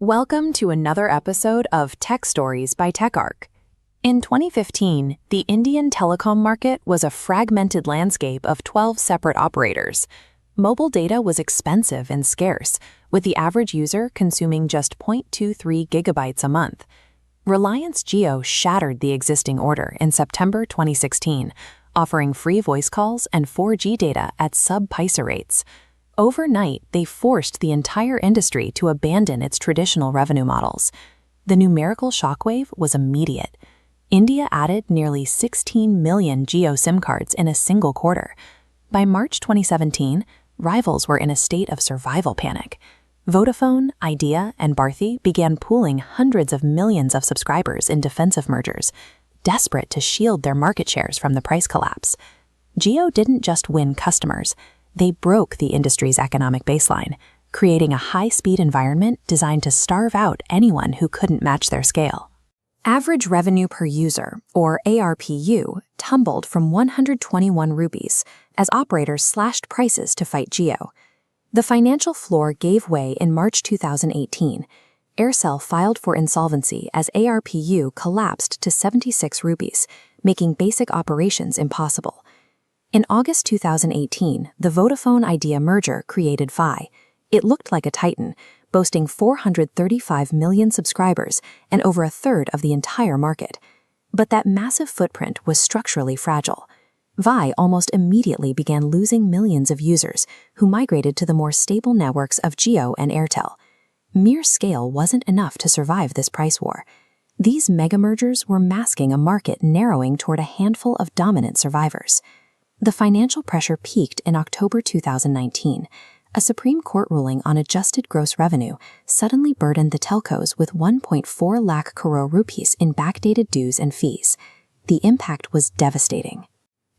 Welcome to another episode of Tech Stories by Techarc. In 2015, the Indian telecom market was a fragmented landscape of 12 separate operators. Mobile data was expensive and scarce, with the average user consuming just 0.23 gigabytes a month. Reliance Jio shattered the existing order in September 2016, offering free voice calls and 4G data at sub-paisa rates. Overnight, they forced the entire industry to abandon its traditional revenue models. The numerical shockwave was immediate. India added nearly 16 million Jio SIM cards in a single quarter. By March 2017, rivals were in a state of survival panic. Vodafone, Idea, and Bharti began pooling hundreds of millions of subscribers in defensive mergers, desperate to shield their market shares from the price collapse. Jio didn't just win customers. They broke the industry's economic baseline, creating a high-speed environment designed to starve out anyone who couldn't match their scale. Average revenue per user, or ARPU, tumbled from 121 rupees as operators slashed prices to fight Jio. The financial floor gave way in March 2018. Aircel filed for insolvency as ARPU collapsed to 76 rupees, making basic operations impossible. In August 2018, the Vodafone-Idea merger created Vi. It looked like a titan, boasting 435 million subscribers and over a third of the entire market. But that massive footprint was structurally fragile. Vi almost immediately began losing millions of users who migrated to the more stable networks of Jio and Airtel. Mere scale wasn't enough to survive this price war. These mega mergers were masking a market narrowing toward a handful of dominant survivors. The financial pressure peaked in October 2019. A Supreme Court ruling on adjusted gross revenue suddenly burdened the telcos with 1.4 lakh crore rupees in backdated dues and fees. The impact was devastating.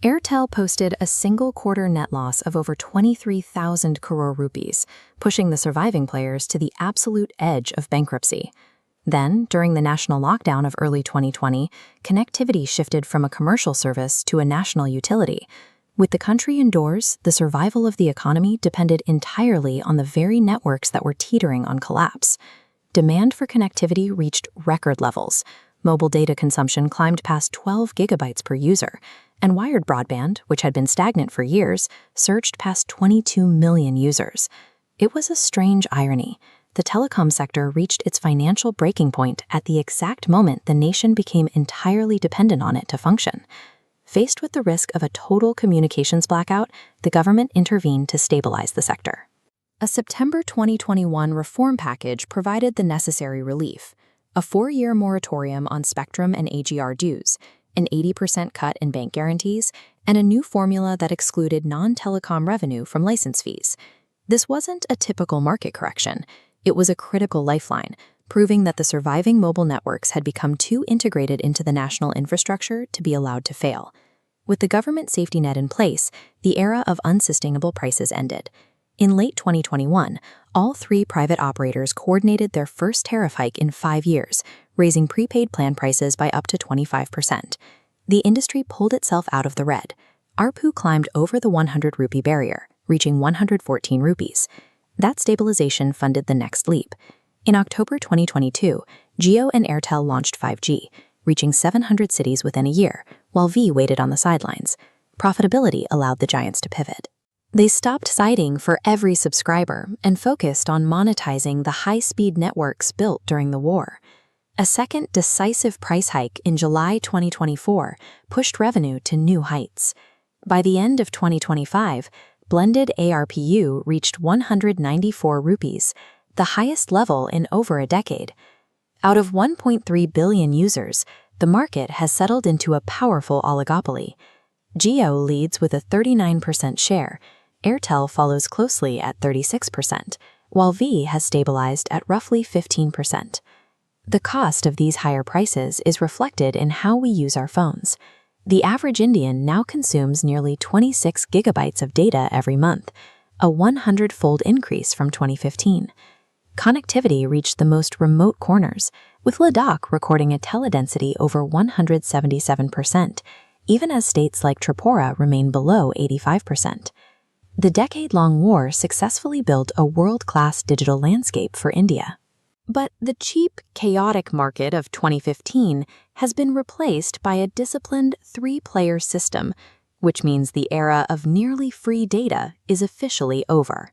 Airtel posted a single quarter net loss of over 23,000 crore rupees, pushing the surviving players to the absolute edge of bankruptcy. Then, during the national lockdown of early 2020, connectivity shifted from a commercial service to a national utility. With the country indoors, the survival of the economy depended entirely on the very networks that were teetering on collapse. Demand for connectivity reached record levels. Mobile data consumption climbed past 12 gigabytes per user, and wired broadband, which had been stagnant for years, surged past 22 million users. It was a strange irony. The telecom sector reached its financial breaking point at the exact moment the nation became entirely dependent on it to function. Faced with the risk of a total communications blackout, the government intervened to stabilize the sector. A September 2021 reform package provided the necessary relief: a 4-year moratorium on spectrum and AGR dues, an 80% cut in bank guarantees, and a new formula that excluded non-telecom revenue from license fees. This wasn't a typical market correction. It was a critical lifeline, proving that the surviving mobile networks had become too integrated into the national infrastructure to be allowed to fail. With the government safety net in place, the era of unsustainable prices ended. In late 2021, all 3 private operators coordinated their first tariff hike in 5 years, raising prepaid plan prices by up to 25%. The industry pulled itself out of the red. ARPU climbed over the 100 rupee barrier, reaching 114 rupees. That stabilization funded the next leap. In October 2022, Jio and Airtel launched 5G, reaching 700 cities within a year, while Vi waited on the sidelines. Profitability allowed the giants to pivot. They stopped siding for every subscriber and focused on monetizing the high-speed networks built during the war. A second decisive price hike in July 2024 pushed revenue to new heights. By the end of 2025, blended ARPU reached 194 rupees, the highest level in over a decade. Out of 1.3 billion users, the market has settled into a powerful oligopoly. Jio leads with a 39% share. Airtel follows closely at 36%, while Vi has stabilized at roughly 15%. The cost of these higher prices is reflected in how we use our phones. The average Indian now consumes nearly 26 gigabytes of data every month, a 100-fold increase from 2015. Connectivity reached the most remote corners, with Ladakh recording a teledensity over 177%, even as states like Tripura remain below 85%. The decade-long war successfully built a world-class digital landscape for India. But the cheap, chaotic market of 2015 has been replaced by a disciplined three-player system, which means the era of nearly free data is officially over.